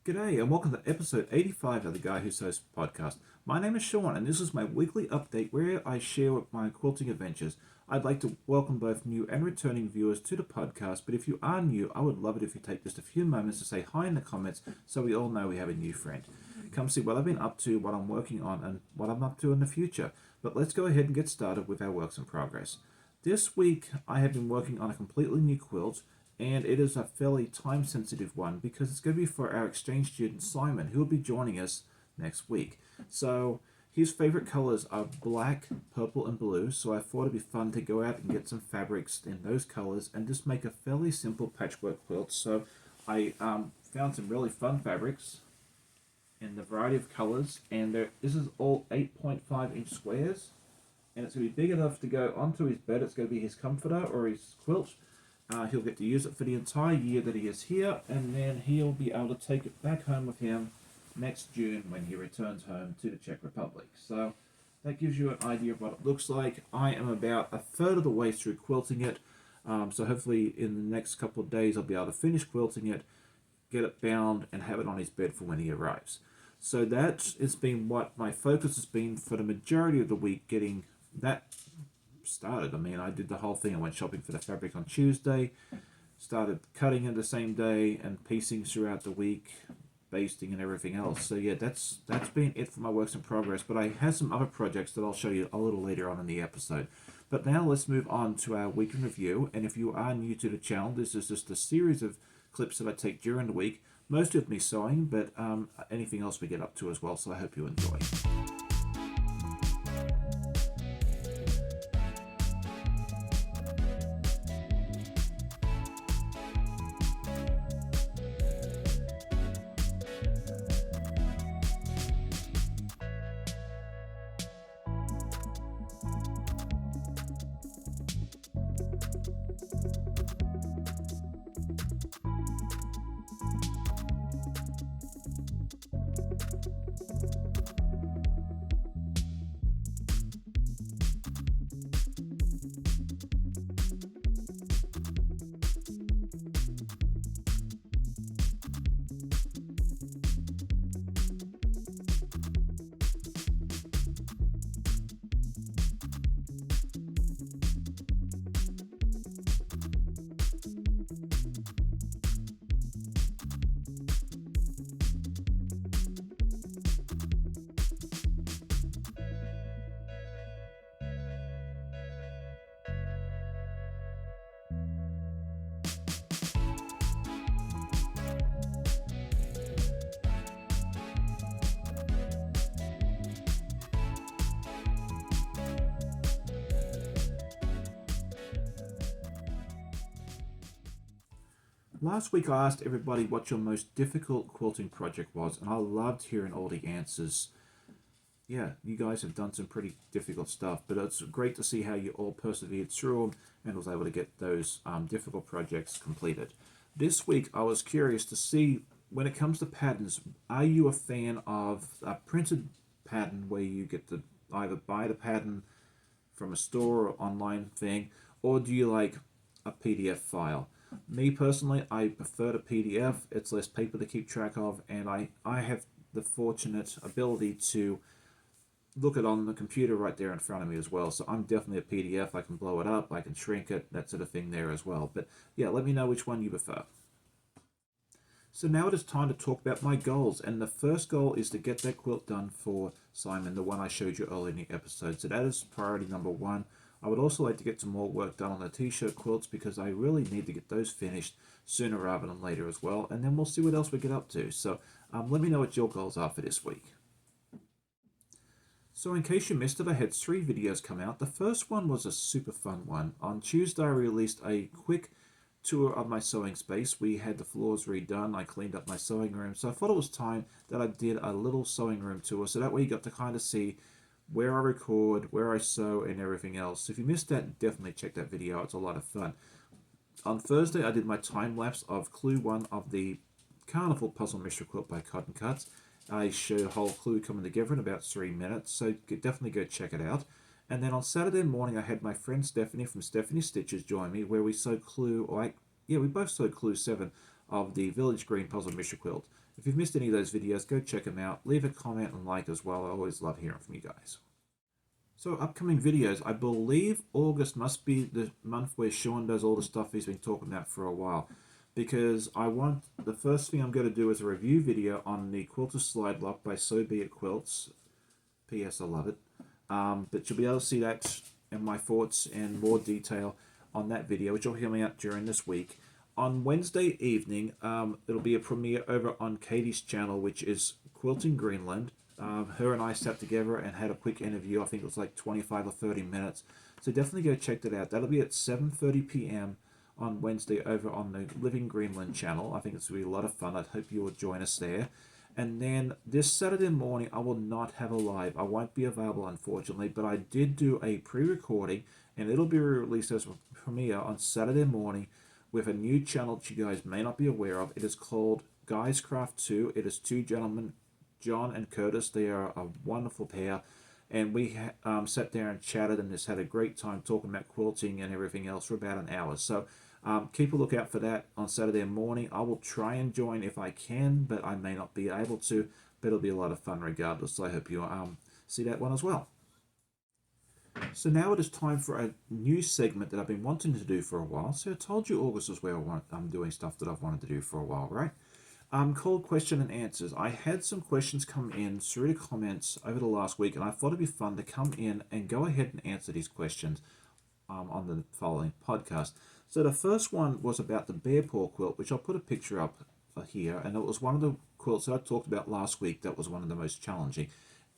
G'day and welcome to episode 85 of the Guy Who Sews podcast. My name is Sean and this is my weekly update where I share my quilting adventures. I'd like to welcome both new and returning viewers to the podcast, but if you are new, I would love it if you take just a few moments to say hi in the comments so we all know we have a new friend. Come see what I've been up to, what I'm working on, and what I'm up to in the future. But let's go ahead and get started with our works in progress. This week I have been working on a completely new quilt, and it is a fairly time sensitive one because it's going to be for our exchange student Simon, who will be joining us next week. So his favorite colors are black, purple, and blue, so I thought it'd be fun to go out and get some fabrics in those colors and just make a fairly simple patchwork quilt. So I found some really fun fabrics in the variety of colors, and this is all 8.5-inch squares, and it's going to be big enough to go onto his bed. It's going to be his comforter or his quilt. He'll get to use it for the entire year that he is here, and then he'll be able to take it back home with him next June when he returns home to the Czech Republic. So that gives you an idea of what it looks like. I am about a third of the way through quilting it, so hopefully in the next couple of days I'll be able to finish quilting it, get it bound, and have it on his bed for when he arrives. So that has been what my focus has been for the majority of the week, getting that started. I mean, I did the whole thing. I went shopping for the fabric on Tuesday, started cutting it the same day, and piecing throughout the week, basting and everything else. So yeah, that's been it for my works in progress. But I have some other projects that I'll show you a little later on in the episode. But now let's move on to our week in review. And if you are new to the channel, this is just a series of clips that I take during the week, most of me sewing, but anything else we get up to as well. So I hope you enjoy. Last week I asked everybody what your most difficult quilting project was, and I loved hearing all the answers. Yeah, you guys have done some pretty difficult stuff, but it's great to see how you all persevered through them and was able to get those difficult projects completed. This week I was curious to see, when it comes to patterns, are you a fan of a printed pattern where you get to either buy the pattern from a store or online thing, or do you like a PDF file? Me personally, I prefer the PDF. It's less paper to keep track of, and I have the fortunate ability to look it on the computer right there in front of me as well. So I'm definitely a PDF. I can blow it up, I can shrink it, that sort of thing there as well. But yeah, let me know which one you prefer. So now it is time to talk about my goals, and the first goal is to get that quilt done for Simon, the one I showed you earlier in the episode. So that is priority number one. I would also like to get some more work done on the t-shirt quilts because I really need to get those finished sooner rather than later as well, and then we'll see what else we get up to. So let me know what your goals are for this week. So in case you missed it, I had 3 videos come out. The first one was a super fun one. On Tuesday I released a quick tour of my sewing space. We had the floors redone. I cleaned up my sewing room. So I thought it was time that I did a little sewing room tour, so that way you got to kind of see where I record, where I sew, and everything else. So if you missed that, definitely check that video out. It's a lot of fun. On Thursday, I did my time lapse of Clue 1 of the Carnival Puzzle Mystery Quilt by Cotton Cuts. I showed a whole clue coming together in about 3 minutes, so definitely go check it out. And then on Saturday morning, I had my friend Stephanie from Stephanie Stitches join me, where we sewed Clue, we both sewed Clue 7 of the Village Green Puzzle Mystery Quilt. If you've missed any of those videos, go check them out. Leave a comment and like as well. I always love hearing from you guys. So upcoming videos, I believe August must be the month where Sean does all the stuff he's been talking about for a while. Because the first thing I'm going to do is a review video on the Quilter Slide Lock by So Be It Quilts. P.S. I love it. But you'll be able to see that and my thoughts in more detail on that video, which will hear me out during this week. On Wednesday evening, it'll be a premiere over on Katy's channel, which is Quilting Greenland. Her and I sat together and had a quick interview. I think it was like 25 or 30 minutes. So definitely go check that out. That'll be at 7:30 p.m. on Wednesday over on the Living Greenland channel. I think it's going to be a lot of fun. I hope you will join us there. And then this Saturday morning, I will not have a live. I won't be available, unfortunately, but I did do a pre-recording, and it'll be released as a premiere on Saturday morning with a new channel that you guys may not be aware of. It is called Guys Craft 2. It is two gentlemen, John and Curtis. They are a wonderful pair, and we sat there and chatted and just had a great time talking about quilting and everything else for about an hour. So keep a lookout for that on Saturday morning. I will try and join if I can, but I may not be able to, but it'll be a lot of fun regardless. So I hope you see that one as well. So now it is time for a new segment that I've been wanting to do for a while. So I told you August is where I'm doing stuff that I've wanted to do for a while, right? Called Question and Answers. I had some questions come in through the comments over the last week, and I thought it'd be fun to come in and go ahead and answer these questions on the following podcast. So the first one was about the bear paw quilt, which I'll put a picture up here, and it was one of the quilts that I talked about last week that was one of the most challenging.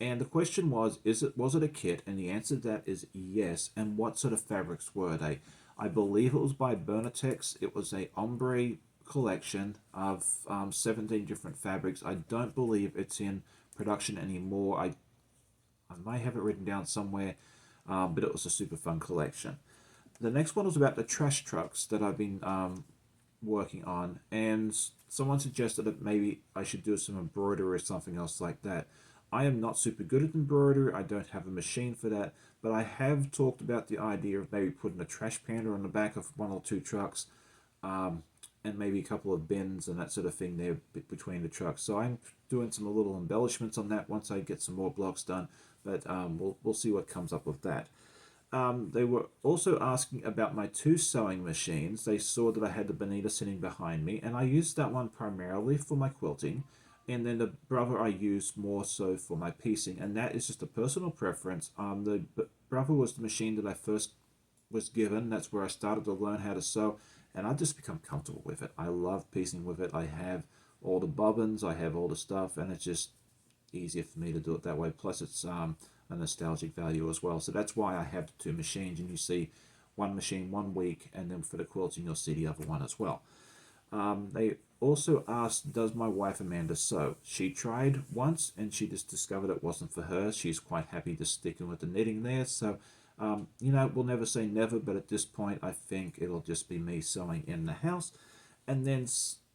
And the question was it a kit? And the answer to that is yes. And what sort of fabrics were they? I believe it was by Bernitex. It was a ombre collection of 17 different fabrics. I don't believe it's in production anymore. I may have it written down somewhere, but it was a super fun collection. The next one was about the trash trucks that I've been working on, and someone suggested that maybe I should do some embroidery or something else like that. I am not super good at embroidery. I don't have a machine for that, but I have talked about the idea of maybe putting a trash panda on the back of one or two trucks, and maybe a couple of bins and that sort of thing there between the trucks. So I'm doing some little embellishments on that once I get some more blocks done, but we'll see what comes up with that. They were also asking about my two sewing machines. They saw that I had the Bonita sitting behind me, and I used that one primarily for my quilting, and then the Brother I used more so for my piecing, and that is just a personal preference. The Brother was the machine that I first was given. That's where I started to learn how to sew, and I've just become comfortable with it. I love piecing with it. I have all the bobbins, I have all the stuff, and it's just easier for me to do it that way. Plus it's a nostalgic value as well. So that's why I have the two machines, and you see one machine 1 week, and then for the quilting you'll see the other one as well. They also asked, does my wife Amanda sew? She tried once and she just discovered it wasn't for her. She's quite happy just sticking with the knitting there. So we'll never say never, but at this point I think it'll just be me sewing in the house. And then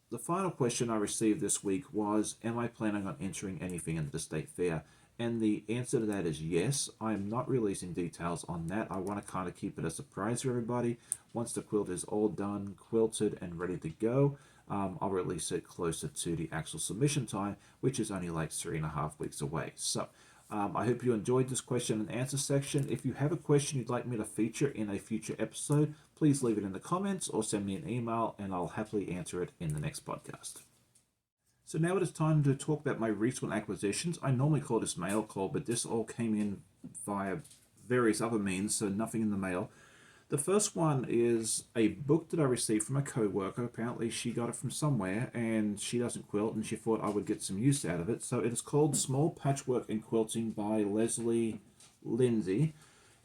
the final question I received this week was, am I planning on entering anything in the state fair? And the answer to that is yes. I am not releasing details on that. I want to kind of keep it a surprise for everybody. Once the quilt is all done, quilted, and ready to go, I'll release it closer to the actual submission time, which is only like 3.5 weeks away. So I hope you enjoyed this question and answer section. If you have a question you'd like me to feature in a future episode, please leave it in the comments or send me an email, and I'll happily answer it in the next podcast. So now it is time to talk about my recent acquisitions. I normally call this mail call, but this all came in via various other means, so nothing in the mail. The first one is a book that I received from a co-worker. Apparently she got it from somewhere, and she doesn't quilt, and she thought I would get some use out of it. So it is called Small Patchwork and Quilting by Leslie Lindsay,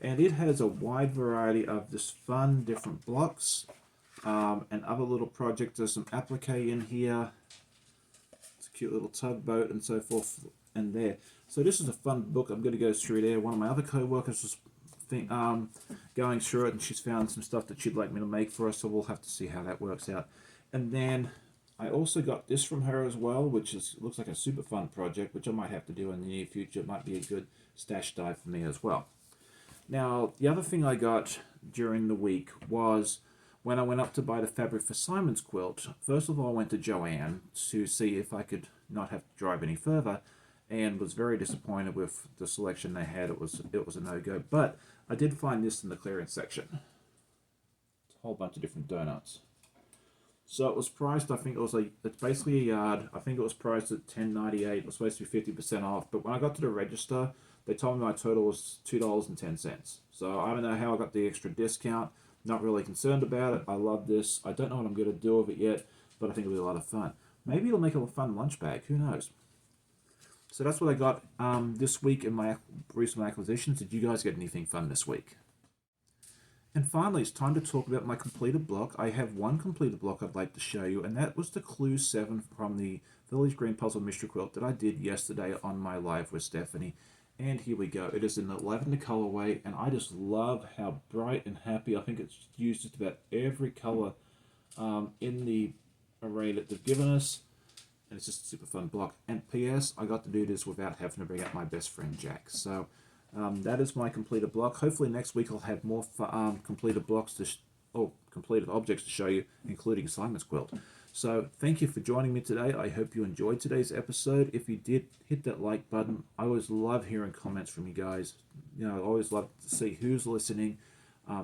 and it has a wide variety of just fun different blocks and other little projects. There's some applique in here. Cute little tugboat and so forth and there. So this is a fun book. I'm going to go through there. One of my other co-workers was going through it, and she's found some stuff that she'd like me to make for us, so we'll have to see how that works out. And then I also got this from her as well, which looks like a super fun project, which I might have to do in the near future. It might be a good stash dive for me as well. Now, the other thing I got during the week was when I went up to buy the fabric for Simon's quilt, first of all, I went to Joanne to see if I could not have to drive any further, and was very disappointed with the selection they had. It was a no-go. But I did find this in the clearance section. It's a whole bunch of different donuts. So it was priced, I think it was it's basically a yard. I think it was priced at $10.98. It was supposed to be 50% off. But when I got to the register, they told me my total was $2.10. So I don't know how I got the extra discount. Not really concerned about it. I love this. I don't know what I'm going to do with it yet, but I think it'll be a lot of fun. Maybe it'll make a fun lunch bag. Who knows? So that's what I got this week in my recent acquisitions. Did you guys get anything fun this week? And finally, it's time to talk about my completed block. I have one completed block I'd like to show you, and that was the Clue 7 from the Village Green Puzzle Mystery Quilt that I did yesterday on my live with Stephanie. And here we go. It is in the lavender colorway, and I just love how bright and happy. I think it's used just about every color in the array that they've given us. And it's just a super fun block. And P.S. I got to do this without having to bring out my best friend Jack. So that is my completed block. Hopefully next week I'll have more completed blocks or completed objects to show you, including Simon's quilt. So thank you for joining me today. I hope you enjoyed today's episode. If you did, hit that like button. I always love hearing comments from you guys. You know, I always love to see who's listening,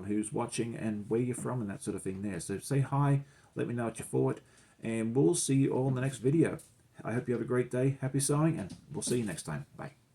who's watching, and where you're from and that sort of thing there. So say hi, let me know what you thought, and we'll see you all in the next video. I hope you have a great day. Happy sewing, and we'll see you next time. Bye.